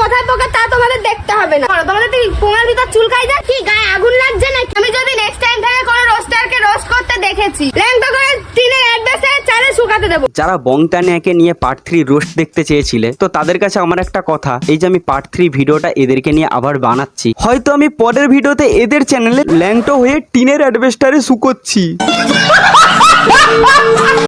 কোথায় পোকা তা তোমাদের দেখতে হবে না। তোমাদের কি পোঙার ভিতর চুলকাই যায় কি, গায়ে আগুন লাগছে নাকি? আমি যদি নেক্সট টাইম থেকে কোনো রোস্টারকে রোস্ট করতে দেখেছি, ল্যাংটা করে টিনের অ্যাড্রেসে চালে শুকাতে দেবো। যারা বংটানিয়াকে নিয়ে পার্ট 3 রোস্ট দেখতে চেয়েছিলে, তো তাদের কাছে আমার একটা কথা, এই যে আমি পার্ট 3 ভিডিওটা এদেরকে নিয়ে আবার বানাচ্ছি, হয়তো আমি পরের ভিডিওতে এদের চ্যানেলে ল্যাংটো হয়ে টিনের অ্যাডভেস্টারে শুকোচ্ছি।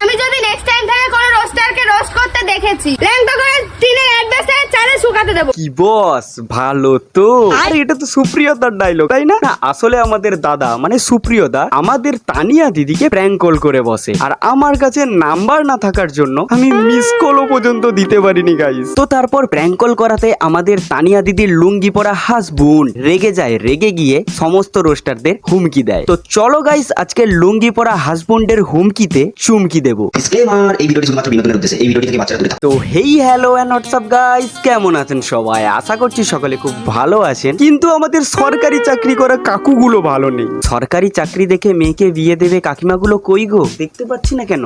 আমি যদি নেক্সট টাইম থেকে কোনো রোস্টারকে রোস্ট করতে দেখেছি, ল্যাংটা করে টিনের অ্যাড্রেসে চালে শুকাতে দেবো। কি বস, ভালো তো? আরে এটা তো সুপ্রিয়তার ডায়লগ, তাই না? না, আসলে আমাদের দাদা মানে সুপ্রিয়দা আমাদের তানিয়া দিদিকে প্র্যাঙ্ক কল করে বসে, আর আমার কাছে নাম্বার না থাকার জন্য আমি মিস কলও পর্যন্ত দিতে পারিনি গাইস। তো তারপর প্র্যাঙ্ক কল করাতে আমাদের তানিয়া দিদির লুঙ্গি পরা হাসবুন্ড রেগে যায়, রেগে গিয়ে সমস্ত রোস্টারদের হুমকি দেয়। তো চলো গাইস, আজকে লুঙ্গি পরা হাসবুন্ডের হুমকিতে চুমকি দেবো। ডিসক্লেমার, এই ভিডিওটি শুধুমাত্র বিনোদনের উদ্দেশ্যে। এই ভিডিওটি থেকে বাচ্চারা দূরে থাকুন। তো hey hello and WhatsApp guys, কেমন আছেন সবাই? আশা করছি সকলে খুব ভালো আছেন। কিন্তু আমাদের সরকারি চাকরি করা কাকুগুলো ভালো নেই। সরকারি চাকরি দেখে মেয়েকে বিয়ে দেবে কাকিমাগুলো কই গো? দেখতে পাচ্ছি না কেন?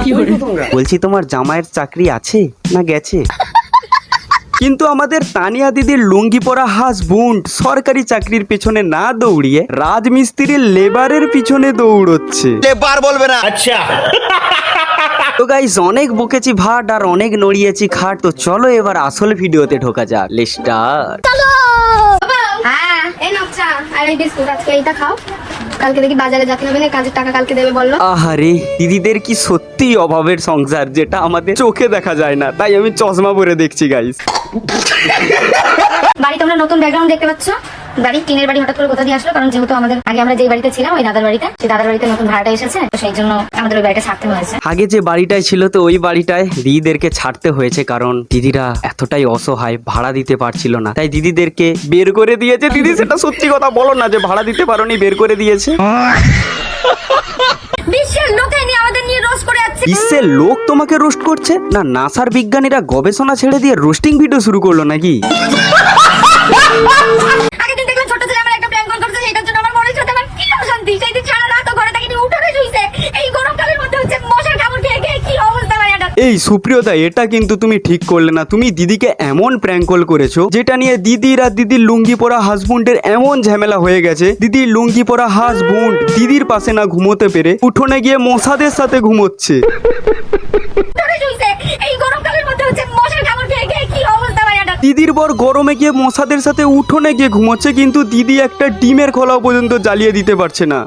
বলছি তোমার জামাইয়ের চাকরি আছে না গেছে? কিন্তু আমাদের তানিয়া দিদির লুঙ্গি পরা হাসবুন্ড সরকারি চাকরির পেছনে না দৌড়িয়ে রাজমিস্ত্রির লেবারের পিছনে দৌড়চ্ছে। লেবার বলবে না। আচ্ছা, তো গাইস, অনেক বকেছি ভাট আর অনেক নড়িয়েছি খাট। তো চলো এবার আসল ভিডিওতে ঢোকা যাক। Let's start. হ্যাঁ, এই নাও চা আর এই বিস্কুট, আজকে এইটা খাও। কালকে দেখি বাজারে যেতে হবে না, কাজের টাকা কালকে দেবে বললো। আহারে, দিদিদের কি সত্যি অভাবের সংসার, যেটা আমাদের চোখে দেখা যায় না। তাই আমি চশমা পরে দেখছি গাইস। বাড়ি তোমরা নতুন ব্যাকগ্রাউন্ড দেখতে পাচ্ছ। বাড়ি টিনের বাড়ি হঠাৎ করে কোথা দিয়ে আসলো, কারণ যেহেতু আমাদের আগে আমরা যেই বাড়িতে ছিলাম ওই দাদার বাড়িতে, সেই দাদার বাড়িতে নতুন ভাড়াটা এসেছে, তো সেই জন্য আমাদের ওই বাড়িটা ছাড়তে হয়েছে। আগে যে বাড়িটায় ছিল তো ওই বাড়িটায় দিদিদেরকে ছাড়তে হয়েছে, কারণ দিদিরা এতটাই অসহায়, ভাড়া দিতে পারছিল না, তাই দিদিদেরকে বের করে দিয়েছে। দিদি সেটা সত্যি কথা বলো না যে ভাড়া দিতে পারোনি, বের করে দিয়েছে। বিশ্বের লোকে নিয়ে আমাদের নিয়ে রোস্ট করে যাচ্ছে। বিশ্বের লোক তোমাকে রোস্ট করছে? না নাসার বিজ্ঞানীরা গবেষণা ছেড়ে দিয়ে রোস্টিং ভিডিও শুরু করলো নাকি? আগের দিন দেখলাম ছোট ছেলে আমার একটা প্ল্যান করছে, সেটার জন্য আমার মনে হচ্ছে আমার কি অশান্তি। সেই দিন সারা রাত ঘরে থাকি, উঠোনে শুইছে। এই গরমকালের মধ্যে হচ্ছে মশার কামড় খেয়ে খেয়ে কি অবস্থা ভাই এটা। এই সুপ্রিয়তা, এটা কিন্তু তুমি ঠিক করলে না। তুমি দিদিকে এমন প্র্যাঙ্ক কল করেছো যেটা নিয়ে দিদির আর দিদির লুঙ্গি পরা হাসবুন্ডের এমন ঝামেলা হয়ে গেছে। দিদির লুঙ্গি পরা হাসবুন্ড দিদির পাশে না ঘুমোতে পেরে উঠোনে গিয়ে মশাদের সাথে ঘুমোচ্ছে। উঠোনে শুইছে। এই গরমকালের মধ্যে হচ্ছে মশার কামড় খেয়ে খেয়ে কি অবস্থা ভাই এটা। দিদির বর গরমে গিয়ে মশাদের সাথে উঠোনে গিয়ে ঘুমোচ্ছে, কিন্তু দিদি একটা ডিমের খোলাও পর্যন্ত জ্বালিয়ে দিতে পারছে না।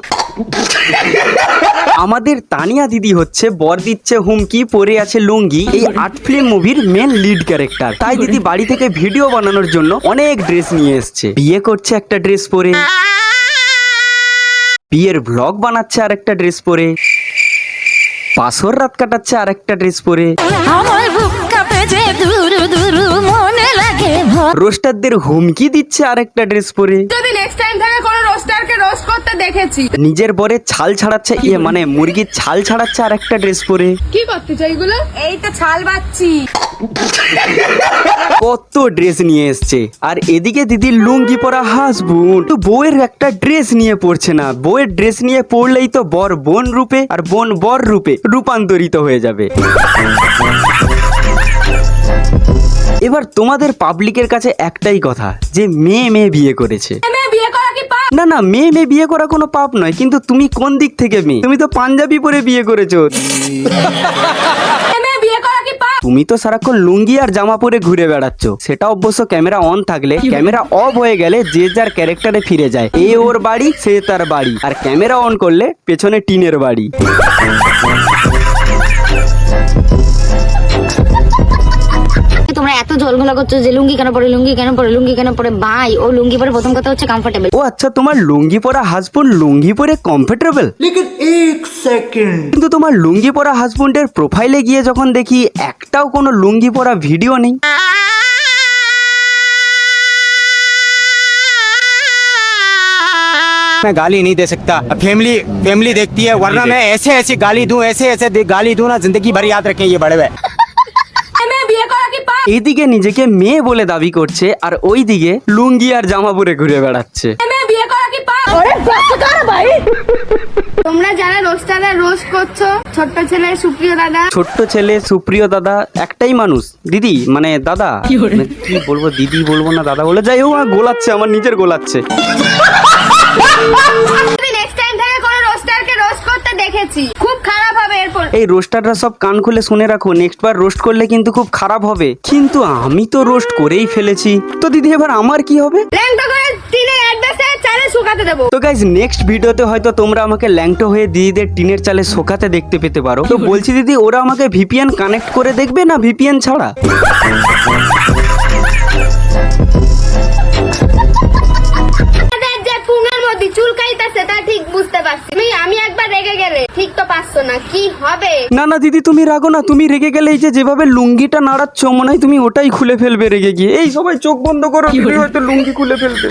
আমাদের তানিয়া দিদি হচ্ছে বর দিচ্ছে হুমকি, পরে আছে লুঙ্গি, এই আর্ট ফিল্ম মুভির মেন লিড ক্যারেক্টার। তাই দিদি বাড়ি থেকে ভিডিও বানানোর জন্য অনেক ড্রেস নিয়ে এসছে। বিয়ে করছে একটা ড্রেস পরে, বিয়ের ব্লগ বানাচ্ছে আর একটা ড্রেস পরে, পাশর রাত কাটাচ্ছে আর একটা ড্রেস পরে, রোস্টারদের হুমকি দিচ্ছে আর একটা ড্রেস পরে, যদি নেক্সট টাইম থেকে কোনো রোস্টারকে রোস্ট করতে দেখেছি, নিজের বরের ছাল ছাড়াচ্ছে, মানে মুরগির ছাল ছাড়াচ্ছে আর একটা ড্রেস পরে। কি করতে চাই এগুলো? এই তো ছাল বাচ্চি। কত ড্রেস নিয়ে এসছে। আর এদিকে দিদির লুঙ্গি পরা হাসবুন্ড তো বউয়ের একটা ড্রেস নিয়ে পড়ছে না। বউয়ের ড্রেস নিয়ে পড়লেই তো বর বোন রূপে আর বোন বর রূপে রূপান্তরিত হয়ে যাবে। এবার তোমাদের পাবলিকের কাছে একটাই কথা, যে মেয়ে মেয়ে বিয়ে করেছে। বিয়ে করা কি পাপ? না না, মেয়ে মেয়ে বিয়ে করা কোনো পাপ নয়, কিন্তু তুমি কোন দিক থেকে মেয়ে? তুমি তো পাঞ্জাবি পরে বিয়ে করেছো। বিয়ে করা কি পাপ? তুমি তো সারাক্ষণ লুঙ্গি আর জামা পরে ঘুরে বেড়াচ্ছ। সেটা অবশ্য ক্যামেরা অন থাকলে, ক্যামেরা অফ হয়ে গেলে যে যার ক্যারেক্টারে ফিরে যায়। এ ওর বাড়ি, সে তার বাড়ি, আর ক্যামেরা অন করলে পেছনে টিনের বাড়ি। তোমরা এত ঝলঘলা করছো যে লুঙ্গি কেন পরে, লুঙ্গি কেন পরে, লুঙ্গি কেন পরে। ভাই ও লুঙ্গি পরে প্রথম কথা হচ্ছে কমফোর্টেবল। ও আচ্ছা, তোমার লুঙ্গি পরা হাসবুন্ড লুঙ্গি পরে কমফোর্টেবল? কিন্তু তোমার লুঙ্গি পরা হাসবুন্ডের প্রোফাইলে গিয়ে যখন দেখি একটাও কোনো লুঙ্গি পরা ভিডিও নেই। मैं गाली नहीं दे सकता, फैमिली देखती है, वरना मैं ऐसे ऐसी गाली दूं, ऐसे गाली दूं ना, जिंदगी भर याद रखें ये बड़े हुए। এইদিকে নিজেকে মেয়ে বলে দাবি করছে আর ওইদিকে লুঙ্গি আর জামা পরে ঘুরে বেড়াচ্ছে। তোমরা যারা রোস্টারে রোস্ট করছো, ছোট্ট ছেলে সুপ্রিয় দাদা, ছোট্ট ছেলে সুপ্রিয় দাদা একটাই মানুষ, দিদি মানে দাদা, মানে কি বলবো, দিদি বলবো না দাদা বলে, যাই হোক আমার গোলাচ্ছে, আমার নিজের গোলাচ্ছে। তুমি নেক্সট টাইম থেকে কোনো রোস্টারকে রোস্ট করতে দেখেছি, খুব খারাপ হবে এরপর। এই রোস্টাররা সব কান খুলে শুনে রাখো, নেক্সট বার রোস্ট করলে কিন্তু খুব খারাপ হবে। কিন্তু আমি তো রোস্ট করেই ফেলেছি, তো দিদি এবার আমার কি হবে? ল্যাংটা করে টিনের অ্যাড্রেসে চালে শুকাতে দেবো। তো গাইজ নেক্সট ভিডিওতে হয়তো তোমরা আমাকে ল্যাংটো হয়ে দিদিদের টিনের চালে শোকাতে দেখতে পেতে পারো। তো বলছি দিদি, ওরা আমাকে ভিপিএন কানেক্ট করে দেখবে না ভিপিএন ছাড়া? তাদের যে পুঙের মধ্যে চুলকাইতেছে তা ঠিক বুঝতে পারছি। আমি একবার রেগে গেলে ঠিক তো পারছো না, কি হবে? না না দিদি তুমি রাগো না, তুমি রেগে গেলে এই যে যেভাবে লুঙ্গিটা নাড়াচ্ছ মনে হয় তুমি ওটাই খুলে ফেলবে রেগে গিয়ে। এই সবাই চোখ বন্ধ করো, তুমি হয়তো লুঙ্গি খুলে ফেলবে।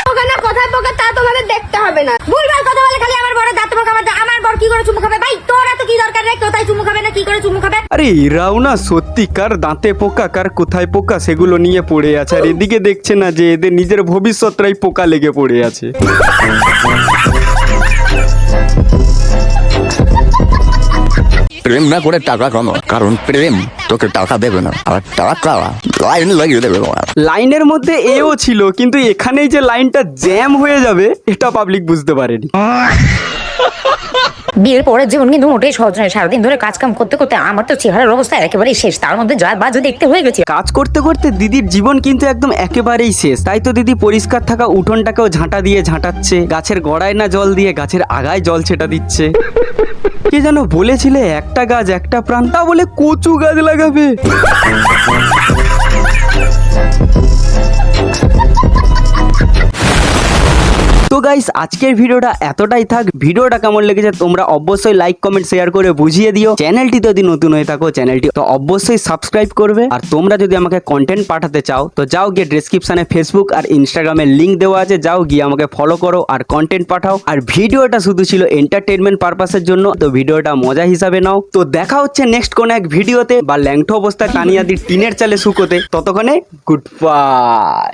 ওখানে কোথায় পোকা তা তোমাদের দেখতে হবে না। ভুলভাল কথা বলে খালি আমার বড় দাঁত পোকা মারতে, আমার বড় কি করে চুমু খাবে? ভাই তোরা তো কি দরকার রে, কোথায় চুমু খাবে না কি করে চুমু খাবে? আরে এরাও না সত্যি কার দাঁতে পোকা কার কোথায় পোকা সেগুলো নিয়ে পড়ে আছে, আর এদিকে দেখছে না যে এদের নিজের ভবিষ্যৎটাই পোকা লেগে পড়ে আছে। প্রেম না করে টাকা কামাও, কারণ প্রেম তোকে টাকা দেবে না, আর টাকা লাইন লাগিয়ে দেবে। লাইনের মধ্যে এও ছিল, কিন্তু এখানেই যে লাইনটা জ্যাম হয়ে যাবে এটা পাবলিক বুঝতে পারেনি। বিয়ের পরের জীবন কিন্তু মোটেই সহজ নয়। সারাদিন ধরে কাজ কাম করতে করতে আমার তো চেহারার অবস্থা একেবারেই শেষ, তার মধ্যে যা বাজু দেখতে হয়ে গেছে। কাজ করতে করতে দিদির জীবন কিন্তু একদম একেবারেই শেষ। তাই তো দিদি পরিষ্কার থাকা উঠোনটাকেও ঝাঁটা দিয়ে ঝাঁটাচ্ছে, গাছের গোড়ায় না জল দিয়ে গাছের আগায় জল ছেটা দিচ্ছে। কে যেন বলেছিলে একটা গাছ একটা প্রাণ, তা বলে কচু গাছ লাগাবে। তো গাইস আজকের ভিডিওটা এতটাই থাক। ভিডিওটা কেমন লেগেছে তোমরা অবশ্যই লাইক কমেন্ট শেয়ার করে বুঝিয়ে দিও। চ্যানেলটি যদি নতুন হয়ে থাকো চ্যানেলটি তো অবশ্যই সাবস্ক্রাইব করবে। আর তোমরা যদি আমাকে কন্টেন্ট পাঠাতে চাও তো যাও গিয়ে ডেসক্রিপশনে ফেসবুক আর ইনস্টাগ্রামের লিংক দেওয়া আছে, যাও গিয়ে আমাকে ফলো করো আর কন্টেন্ট পাঠাও। আর ভিডিওটা শুধু ছিল এন্টারটেনমেন্ট পারপাসের জন্য, তো ভিডিওটা মজা হিসাবে নাও। তো দেখা হচ্ছে নেক্সট কোন এক ভিডিওতে বা ল্যাংটো অবস্থায় তানিয়াদি টিনের চালে শুকোতে। ততক্ষণে গুড বাই।